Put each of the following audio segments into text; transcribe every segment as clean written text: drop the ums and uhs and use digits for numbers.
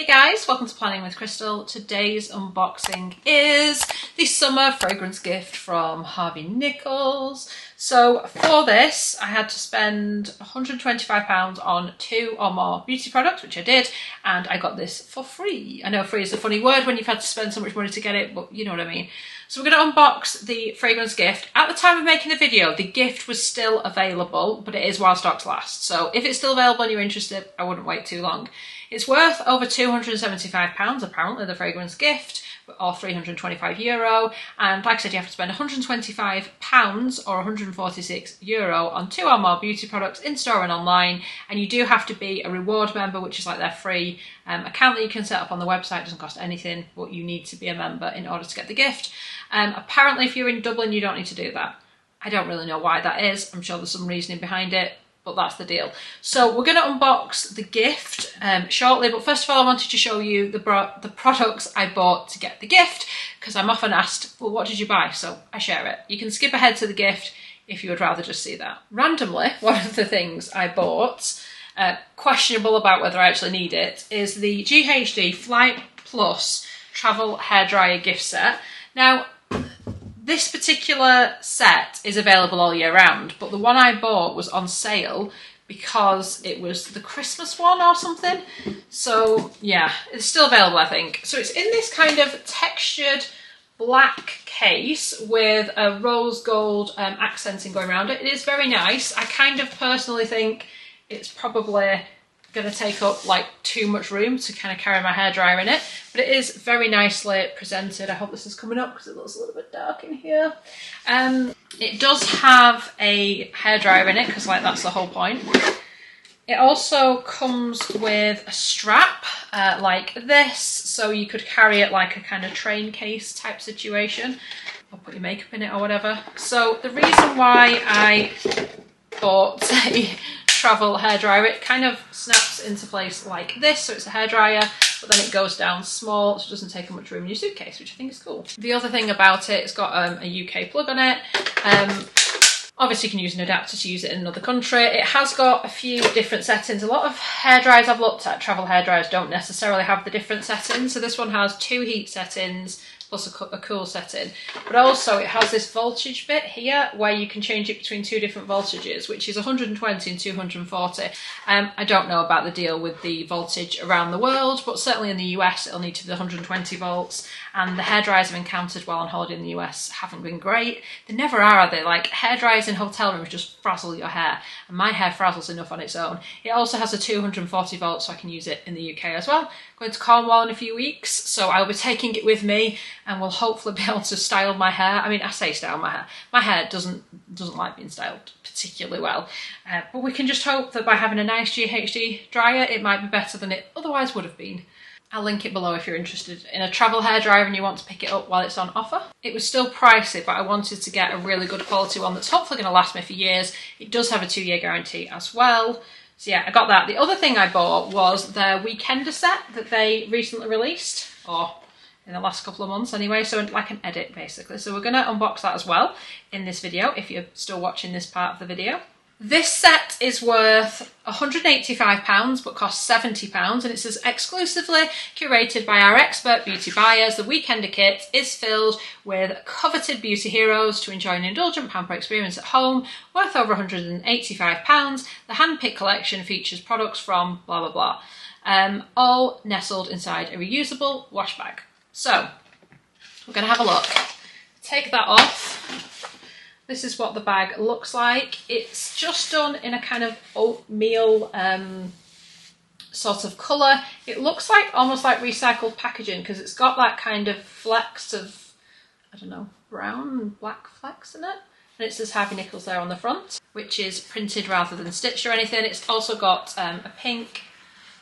guys, welcome to Planning with Crystal. Today's unboxing is the summer fragrance gift from Harvey Nichols. So for this, I had to spend £125 on 2 or more beauty products, which I did, and I got this for free. I know free is a funny word when you've had to spend so much money to get it, but you know what I mean. So we're going to unbox the fragrance gift. At the time of making the video, the gift was still available, but it is while stocks last. So if it's still available and you're interested, I wouldn't wait too long. It's worth over £275, apparently, the fragrance gift, or €325. And like I said, you have to spend £125 or €146 on 2 or more beauty products in store and online. And you do have to be a reward member, which is like their free account that you can set up on the website. It doesn't cost anything, but you need to be a member in order to get the gift. Apparently, if you're in Dublin, you don't need to do that. I don't really know why that is. I'm sure there's some reasoning behind it, but that's the deal. So we're going to unbox the gift shortly, but first of all I wanted to show you the products I bought to get the gift, because I'm often asked, well, what did you buy? So I share it. You can skip ahead to the gift if you would rather just see that. Randomly, one of the things I bought, questionable about whether I actually need it, is the GHD Flight Plus Travel Hairdryer gift set. Now, this particular set is available all year round, but the one I bought was on sale because it was the Christmas one or something. So yeah, it's still available, I think. So it's in this kind of textured black case with a rose gold accenting going around it. It is very nice. I kind of personally think it's probably going to take up like too much room to kind of carry my hairdryer in it, but it is very nicely presented. I hope this is coming up because it looks a little bit dark in here. It does have a hairdryer in it because like that's the whole point. It also comes with a strap like this, so you could carry it like a kind of train case type situation, or put your makeup in it or whatever. So the reason why I bought a travel hairdryer, it kind of snaps into place like this, so it's a hairdryer, but then it goes down small, so it doesn't take up much room in your suitcase, which I think is cool. The other thing about it, it's got a UK plug on it. Obviously you can use an adapter to use it in another country. It has got a few different settings. A lot of hairdryers I've looked at, travel hairdryers, don't necessarily have the different settings. So this one has 2 heat settings plus a cool setting, but also it has this voltage bit here where you can change it between 2 different voltages, which is 120 and 240. I don't know about the deal with the voltage around the world, but certainly in the US it'll need to be 120 volts, and the hairdryers I've encountered while on holiday in the US haven't been great. They never are they? Like, hairdryers in hotel rooms just frazzle your hair, and my hair frazzles enough on its own. It also has a 240 volts, so I can use it in the UK as well. Going to Cornwall in a few weeks, so I'll be taking it with me and will hopefully be able to style my hair. I mean, I say style my hair. My hair doesn't like being styled particularly well, but we can just hope that by having a nice GHD dryer, it might be better than it otherwise would have been. I'll link it below if you're interested in a travel hairdryer and you want to pick it up while it's on offer. It was still pricey, but I wanted to get a really good quality one that's hopefully going to last me for years. It does have a 2-year guarantee as well. So yeah, I got that. The other thing I bought was their Weekender set that they recently released, or in the last couple of months anyway, so like an edit basically. So we're going to unbox that as well in this video, if you're still watching this part of the video. This set is worth £185 but costs £70, and it says exclusively curated by our expert beauty buyers. The Weekender kit is filled with coveted beauty heroes to enjoy an indulgent pamper experience at home, worth over £185. The handpicked collection features products from blah blah blah, all nestled inside a reusable wash bag. So we're going to have a look. Take that off. This is what the bag looks like. It's just done in a kind of oatmeal sort of colour. It looks like almost like recycled packaging because it's got that kind of flecks of, I don't know, brown and black flecks in it. And it says Harvey Nichols there on the front, which is printed rather than stitched or anything. It's also got a pink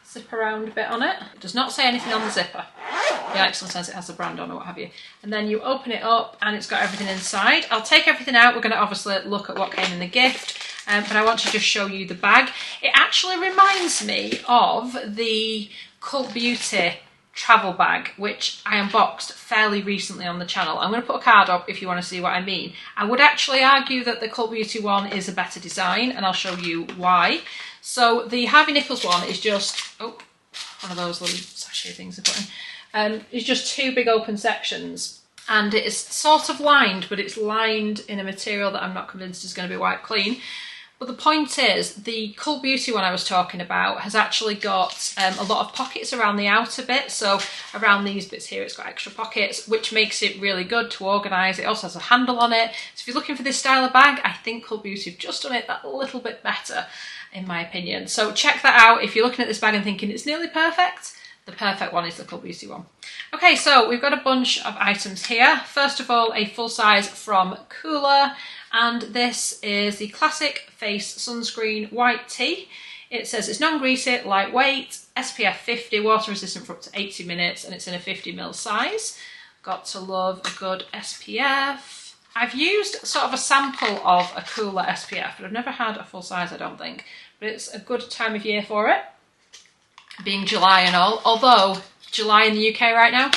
zip around bit on it. It does not say anything on the zipper. Yeah, like sometimes it has a brand on or what have you. And then you open it up and it's got everything inside. I'll take everything out. We're going to obviously look at what came in the gift, but I want to just show you the bag. It actually reminds me of the Cult Beauty travel bag, which I unboxed fairly recently on the channel. I'm going to put a card up if you want to see what I mean. I would actually argue that the Cult Beauty one is a better design, and I'll show you why. So the Harvey Nichols one is just, oh, one of those little sachet things I put in. It's just two big open sections, and it is sort of lined, but it's lined in a material that I'm not convinced is going to be wiped clean. But the point is, the Cult Beauty one I was talking about has actually got a lot of pockets around the outer bit. So around these bits here, it's got extra pockets, which makes it really good to organise. It also has a handle on it. So if you're looking for this style of bag, I think Cult Beauty have just done it that little bit better, in my opinion. So check that out. If you're looking at this bag and thinking it's nearly perfect, the perfect one is the Cult Beauty one. Okay, so we've got a bunch of items here. First of all, a full size from Cooler. And this is the Classic Face Sunscreen White Tea. It says it's non-greasy, lightweight, SPF 50, water resistant for up to 80 minutes, and it's in a 50ml size. Got to love a good SPF. I've used sort of a sample of a Cooler SPF, but I've never had a full size, I don't think. But it's a good time of year for it, being July and all. Although July in the UK right now,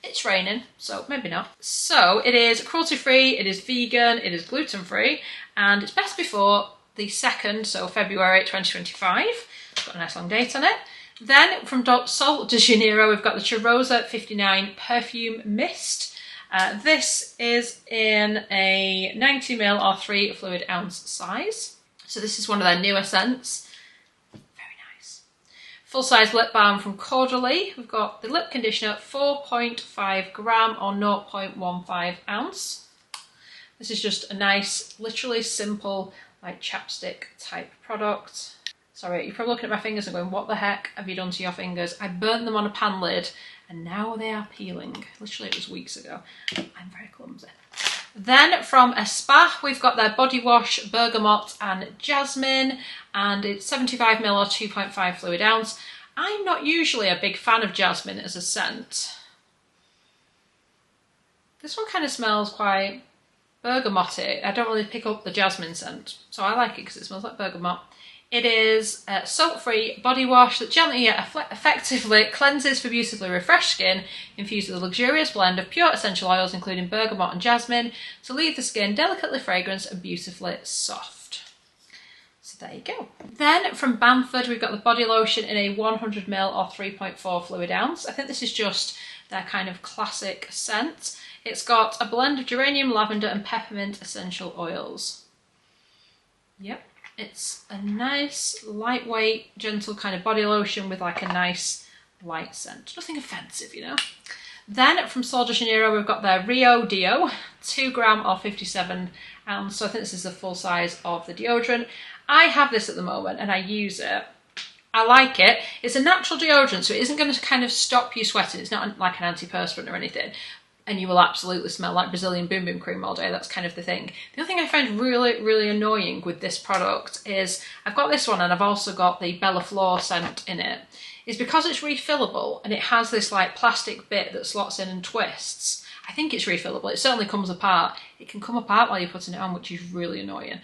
it's raining, so maybe not. So it is cruelty-free, it is vegan, it is gluten-free, and it's best before the 2nd, so February 2025. It's got a nice long date on it. Then from Sol de Janeiro, we've got the Cheirosa 59 Perfume Mist. This is in a 90ml or 3 fluid ounce size. So this is one of their newer scents. Full-size lip balm from Caudalie. We've got the lip conditioner, 4.5 gram or 0.15 ounce. This is just a nice, literally simple, like chapstick type product. Sorry, you're probably looking at my fingers and going, what the heck have you done to your fingers? I burnt them on a pan lid and now they are peeling. Literally, it was weeks ago. I'm very clumsy. Then from a spa, we've got their body wash, bergamot and jasmine, and it's 75ml or 2.5 fluid ounce. I'm not usually a big fan of jasmine as a scent. This one kind of smells quite bergamoty. I don't really pick up the jasmine scent, so I like it because it smells like bergamot. It is a soap-free body wash that gently yet effectively cleanses for beautifully refreshed skin, infused with a luxurious blend of pure essential oils including bergamot and jasmine to leave the skin delicately fragranced and beautifully soft. So there you go. Then from Bamford, we've got the body lotion in a 100ml or 3.4 fluid ounce. I think this is just their kind of classic scent. It's got a blend of geranium, lavender and peppermint essential oils. Yep. It's a nice, lightweight, gentle kind of body lotion with like a nice light scent. Nothing offensive, you know. Then from Sol de Janeiro, we've got their Rio Deo, 2 gram or 57 ounce. So I think this is the full size of the deodorant. I have this at the moment and I use it. I like it. It's a natural deodorant, so it isn't going to kind of stop you sweating. It's not like an antiperspirant or anything. And you will absolutely smell like Brazilian Boom Boom cream all day. That's kind of the thing. The other thing I find really, really annoying with this product is I've got this one and I've also got the Bella Flor scent in it. Is because it's refillable and it has this like plastic bit that slots in and twists. I think it's refillable. It certainly comes apart. It can come apart while you're putting it on, which is really annoying.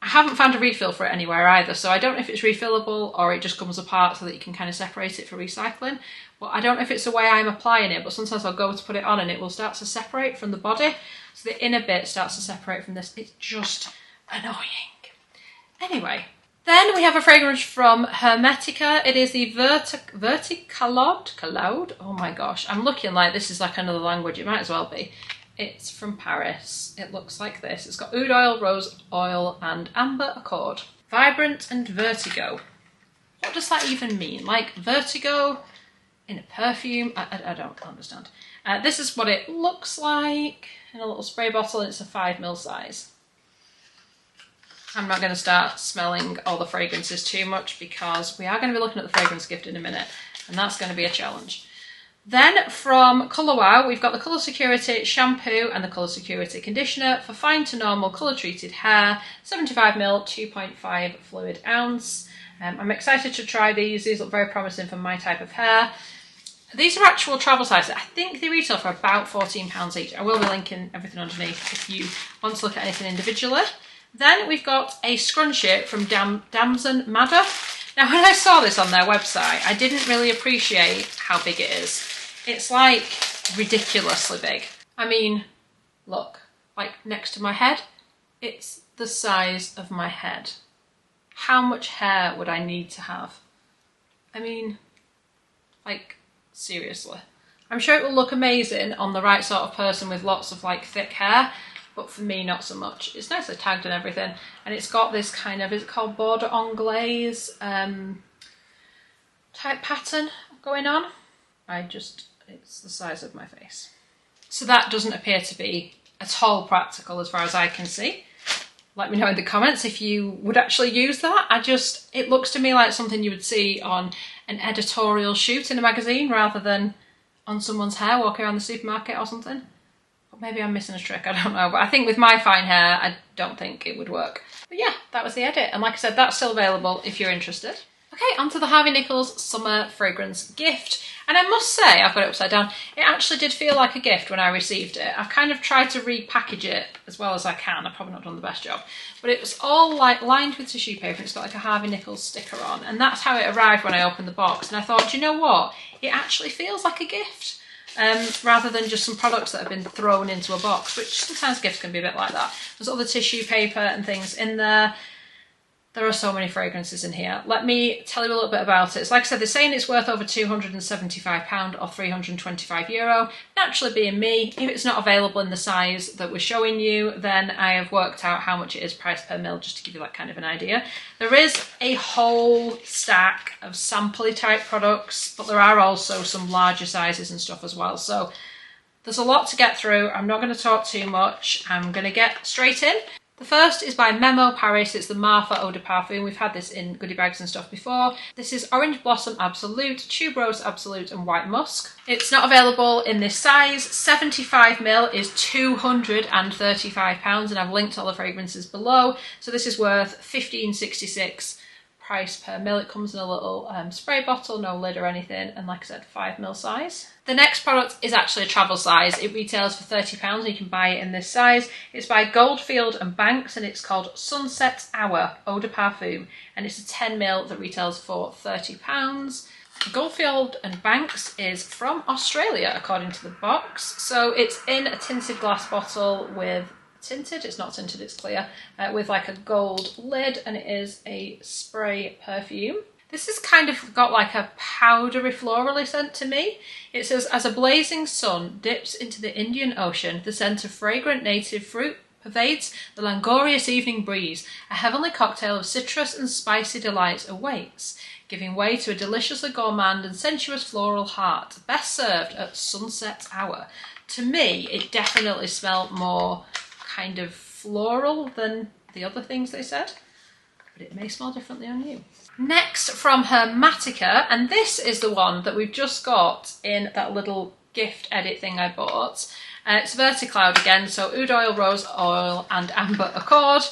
I haven't found a refill for it anywhere either, so I don't know if it's refillable or it just comes apart so that you can kind of separate it for recycling. But I don't know if it's the way I'm applying it, but sometimes I'll go to put it on and it will start to separate from the body. So the inner bit starts to separate from this. It's just annoying. Anyway, then we have a fragrance from Hermetica. It is the Verticaloid. Oh my gosh, I'm looking like this is like another language. It might as well be. It's from Paris. It looks like this. It's got oud oil, rose oil and amber accord. Vibrant and vertigo. What does that even mean? Like vertigo in a perfume? I don't understand. This is what it looks like in a little spray bottle. It's a 5ml size. I'm not going to start smelling all the fragrances too much because we are going to be looking at the fragrance gift in a minute and that's going to be a challenge. Then from Colour Wow, we've got the Colour Security shampoo and the Colour Security conditioner for fine to normal colour treated hair, 75ml, 2.5 fluid ounce. I'm excited to try these. These look very promising for my type of hair. These are actual travel sizes. I think they retail for about £14 each. I will be linking everything underneath if you want to look at anything individually. Then we've got a scrunchie from Damson Madder. Now when I saw this on their website, I didn't really appreciate how big it is. It's like ridiculously big. I mean, look, like next to my head, it's the size of my head. How much hair would I need to have I mean, like, seriously. I'm sure it will look amazing on the right sort of person with lots of like thick hair, but for me, not so much. It's nicely tagged and everything, and it's got this kind of, is it called border anglaise type pattern going on. It's the size of my face. So that doesn't appear to be at all practical as far as I can see. Let me know in the comments if you would actually use that. It looks to me like something you would see on an editorial shoot in a magazine rather than on someone's hair walking around the supermarket or something. But maybe I'm missing a trick, I don't know. But I think with my fine hair, I don't think it would work. But yeah, that was the edit. And like I said, that's still available if you're interested. Okay, onto the Harvey Nichols Summer Fragrance Gift. And I must say, I've got it upside down, it actually did feel like a gift when I received it. I've kind of tried to repackage it as well as I can. I've probably not done the best job. But it was all like lined with tissue paper and it's got like a Harvey Nichols sticker on. And that's how it arrived when I opened the box. And I thought, you know what? It actually feels like a gift. Rather than just some products that have been thrown into a box, which sometimes gifts can be a bit like that. There's other tissue paper and things in there. There are so many fragrances in here. Let me tell you a little bit about it. So like I said, they're saying it's worth over £275 or €325. Naturally, being me, if it's not available in the size that we're showing you, then I have worked out how much it is price per mil, just to give you that kind of an idea. There is a whole stack of sampley type products, but there are also some larger sizes and stuff as well. So there's a lot to get through. I'm not going to talk too much. I'm going to get straight in. The first is by Memo Paris. It's the Martha Eau de Parfum. We've had this in goodie bags and stuff before. This is Orange Blossom Absolute, Tuberose Absolute and White Musk. It's not available in this size. 75ml is £235 and I've linked all the fragrances below. So this is worth $15.66 price per mil. It comes in a little spray bottle, no lid or anything, and like I said, 5ml size. The next product is actually a travel size. It retails for £30 and you can buy it in this size. It's by Goldfield and Banks and it's called Sunset Hour Eau de Parfum and it's a 10ml that retails for £30. Goldfield and Banks is from Australia according to the box. So it's in a tinted glass bottle with tinted, it's not tinted, it's clear, with like a gold lid, and it is a spray perfume. This has kind of got like a powdery florally scent to me. It says, as a blazing sun dips into the Indian Ocean, the scent of fragrant native fruit pervades the languorous evening breeze. A heavenly cocktail of citrus and spicy delights awaits, giving way to a deliciously gourmand and sensuous floral heart, best served at sunset hour. To me, it definitely smelled more kind of floral than the other things they said, but it may smell differently on you. Next from Hermatica, and this is the one that we've just got in that little gift edit thing I bought. It's Verticloud again, so oud oil, rose oil and amber accord.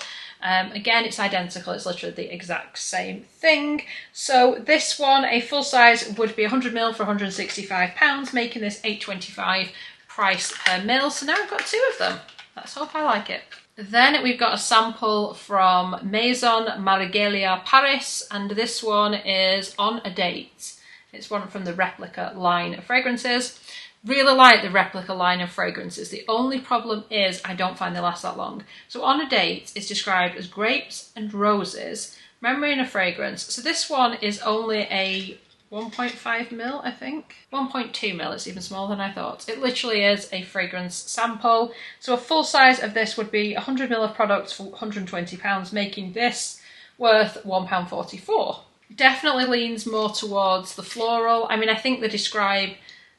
Again, it's identical, it's literally the exact same thing. So this one, a full size, would be 100ml for £165, making this $8.25 price per mil. So now I've got two of them. Let's hope I like it. Then we've got a sample from Maison Marighelia Paris, and this one is On a Date. It's one from the Replica line of fragrances. Really like the Replica line of fragrances. The only problem is I don't find they last that long. So On a Date is described as grapes and roses, memory and a fragrance. So this one is only a 1.5ml, I think. 1.2ml, it's even smaller than I thought. It literally is a fragrance sample. So a full size of this would be 100ml of product for £120, making this worth £1.44. Definitely leans more towards the floral. I mean, I think they describe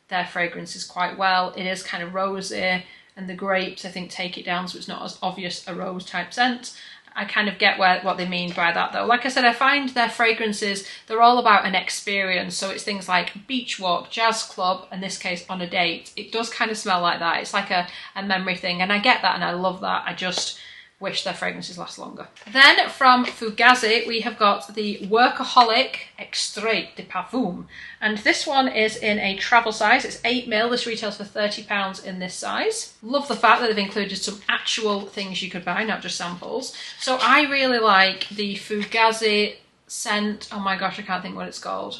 their fragrances quite well. It is kind of rosy, and the grapes, I think, take it down so it's not as obvious a rose type scent. I kind of get what they mean by that though. Like I said, I find their fragrances, they're all about an experience. So it's things like beach walk, jazz club, in this case On a Date. It does kind of smell like that. It's like a memory thing, and I get that and I love that. I just wish their fragrances last longer. Then from Fugazi, we have got the Workaholic Extrait de Parfum. And this one is in a travel size. It's 8ml. This retails for £30 in this size. Love the fact that they've included some actual things you could buy, not just samples. So I really like the Fugazi scent. Oh my gosh, I can't think what it's called.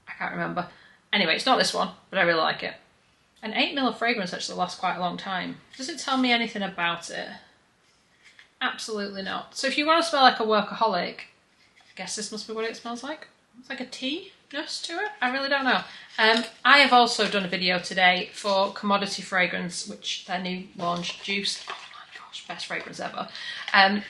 I can't remember. Anyway, it's not this one, but I really like it. An 8ml of fragrance actually lasts quite a long time. Does it tell me anything about it? Absolutely not. So if you want to smell like a workaholic, guess this must be what it smells like. It's like a tea-ness to it. I really don't know. I have also done a video today for Commodity Fragrance, which their new launch, Juice. Oh my gosh, best fragrance ever.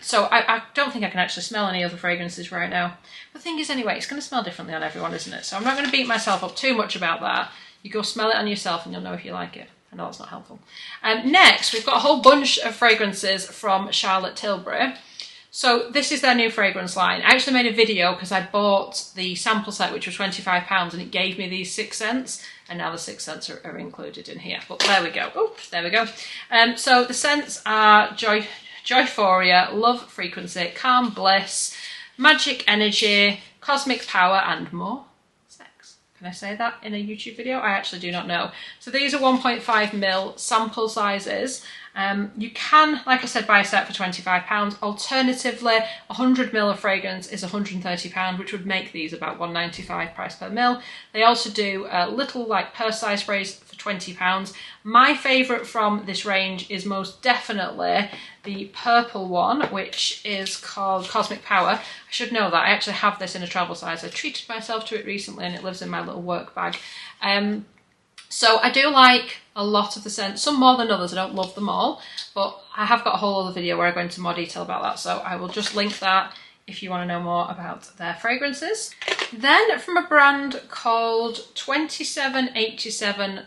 So I don't think I can actually smell any other fragrances right now. The thing is, anyway, it's going to smell differently on everyone, isn't it? So I'm not going to beat myself up too much about that. You go smell it on yourself and you'll know if you like it. I know that's not helpful. Next, we've got a whole bunch of fragrances from Charlotte Tilbury. So this is their new fragrance line. I actually made a video because I bought the sample set, which was £25, and it gave me these 6 scents, and now the 6 scents are included in here. But there we go. Oh, there we go. So the scents are Joyphoria, Love Frequency, Calm Bliss, Magic Energy, Cosmic Power, and more. Can I say that in a YouTube video? I actually do not know. So these are 1.5ml sample sizes. You can, like I said, buy a set for £25. Alternatively, 100ml of fragrance is £130, which would make these about £1.95 price per mil. They also do little like purse size sprays for £20. My favourite from this range is most definitely the purple one, which is called Cosmic Power. I should know that. I actually have this in a travel size. I treated myself to it recently and it lives in my little work bag. So I do like a lot of the scents, some more than others. I don't love them all, but I have got a whole other video where I go into more detail about that. So I will just link that if you want to know more about their fragrances. Then from a brand called 2787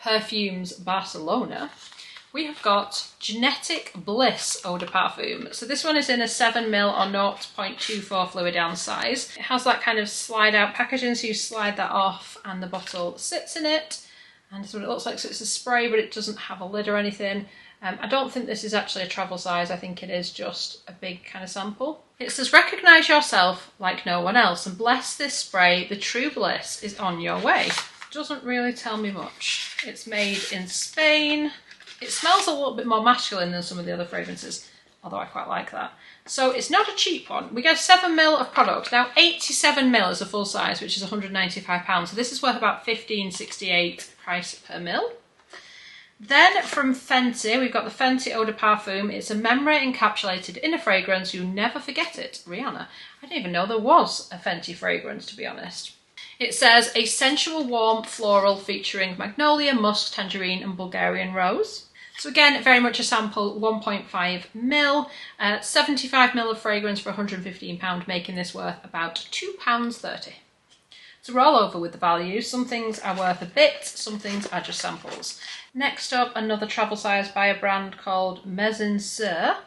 Perfumes Barcelona, we have got Genetic Bliss Eau de Parfum. So this one is in a 7ml or 0.24 fluid ounce size. It has that kind of slide out packaging, so you slide that off and the bottle sits in it. And so it looks like, so it's a spray, but it doesn't have a lid or anything. I don't think this is actually a travel size. I think it is just a big kind of sample. It says, recognise yourself like no one else and bless this spray. The true bliss is on your way. Doesn't really tell me much. It's made in Spain. It smells a little bit more masculine than some of the other fragrances, although I quite like that. So it's not a cheap one. We get 7ml of product. Now 87ml is a full size, which is £195. So this is worth about £15.68 price per mil. Then from Fenty, we've got the Fenty Eau de Parfum. It's a memory encapsulated in a fragrance. You'll never forget it. Rihanna. I didn't even know there was a Fenty fragrance, to be honest. It says a sensual warm floral featuring magnolia, musk, tangerine and Bulgarian rose. So again, very much a sample, 1.5ml, 75ml of fragrance for £115, making this worth about £2.30. So we're all over with the values. Some things are worth a bit, some things are just samples. Next up, another travel size by a brand called Maison Sur,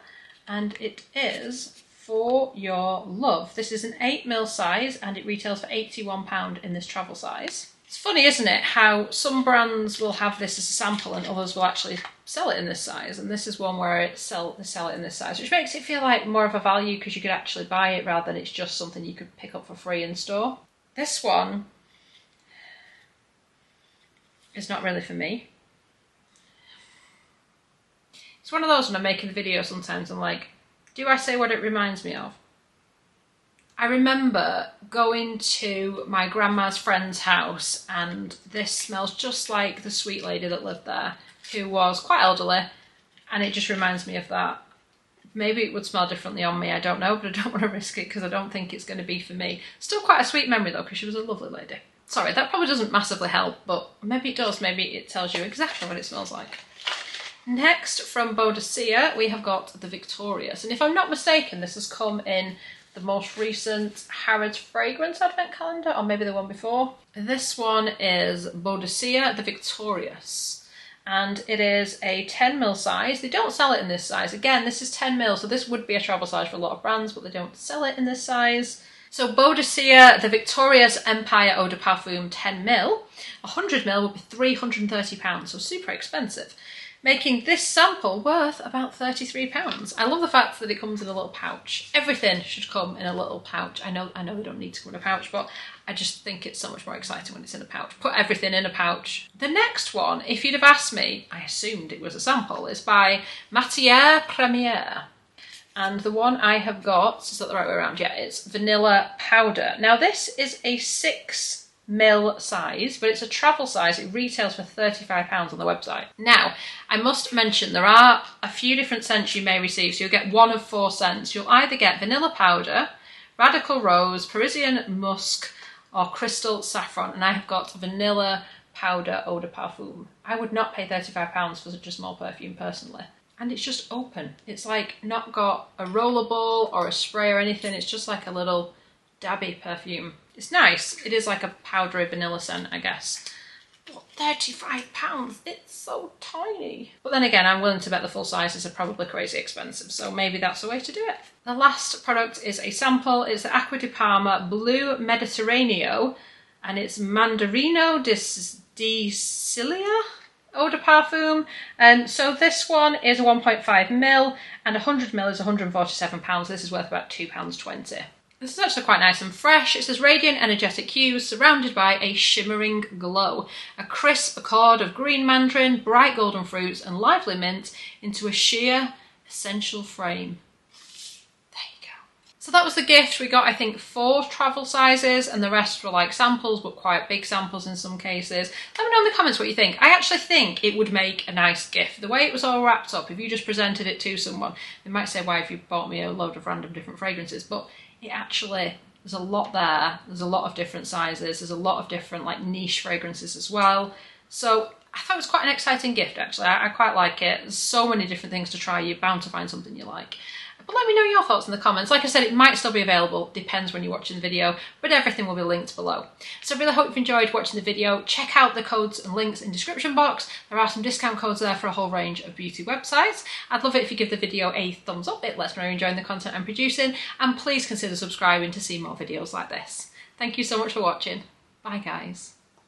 and it is For Your Love. This is an 8ml size and it retails for £81 in this travel size. It's funny, isn't it, how some brands will have this as a sample and others will actually sell it in this size, and this is one where they sell it in this size, which makes it feel like more of a value because you could actually buy it rather than it's just something you could pick up for free in store. This one is not really for me. It's one of those when I'm making the video sometimes I'm like, do I say what it reminds me of? I remember going to my grandma's friend's house and this smells just like the sweet lady that lived there, who was quite elderly, and it just reminds me of that. Maybe it would smell differently on me, I don't know, but I don't want to risk it because I don't think it's going to be for me. Still quite a sweet memory though, because she was a lovely lady. Sorry, that probably doesn't massively help, but maybe it does. Maybe it tells you exactly what it smells like. Next, from Boadicea, we have got the Victorious, and if I'm not mistaken, this has come in the most recent Harrods Fragrance Advent Calendar, or maybe the one before. This one is Boadicea the Victorious, and it is a 10ml size. They don't sell it in this size. Again, this is 10ml, so this would be a travel size for a lot of brands, but they don't sell it in this size. So Boadicea the Victorious Empire Eau de Parfum 10ml, 100ml would be £330, so super expensive, making this sample worth about £33. I love the fact that it comes in a little pouch. Everything should come in a little pouch. I know they don't need to come in a pouch, but I just think it's so much more exciting when it's in a pouch. Put everything in a pouch. The next one, if you'd have asked me, I assumed it was a sample, is by Matière Première. And the one I have got, is that the right way around? Yeah, it's Vanilla Powder. Now this is a 6ml size, but it's a travel size. It retails for £35 on the website. Now, I must mention there are a few different scents you may receive. So you'll get one of 4 scents. You'll either get vanilla powder, Radical Rose, Parisian Musk, or Crystal Saffron, and I have got Vanilla Powder Eau de Parfum. I would not pay £35 for such a small perfume personally. And it's just open. It's like not got a rollerball or a spray or anything. It's just like a little dabby perfume. It's nice. It is like a powdery vanilla scent, I guess. But £35, it's so tiny. But then again, I'm willing to bet the full sizes are probably crazy expensive, so maybe that's the way to do it. The last product is a sample. It's the Acqua di Parma Blue Mediterraneo, and it's Mandarino di Sicilia Eau de Parfum. And so this one is 1.5ml and 100ml is £147. This is worth about £2.20. This is actually quite nice and fresh. It says radiant energetic hues surrounded by a shimmering glow. A crisp accord of green mandarin, bright golden fruits and lively mint into a sheer essential frame. There you go. So that was the gift. We got, I think, 4 travel sizes and the rest were like samples, but quite big samples in some cases. Let me know in the comments what you think. I actually think it would make a nice gift. The way it was all wrapped up, if you just presented it to someone, they might say, why have you bought me a load of random different fragrances? But it actually, there's a lot there. There's a lot of different sizes. There's a lot of different like niche fragrances as well. So I thought it was quite an exciting gift actually. I quite like it. There's so many different things to try. You're bound to find something you like. But let me know your thoughts in the comments. Like I said, it might still be available, depends when you're watching the video, but everything will be linked below. So I really hope you've enjoyed watching the video. Check out the codes and links in the description box. There are some discount codes there for a whole range of beauty websites. I'd love it if you give the video a thumbs up. It lets me know you're enjoying the content I'm producing, and please consider subscribing to see more videos like this. Thank you so much for watching. Bye guys.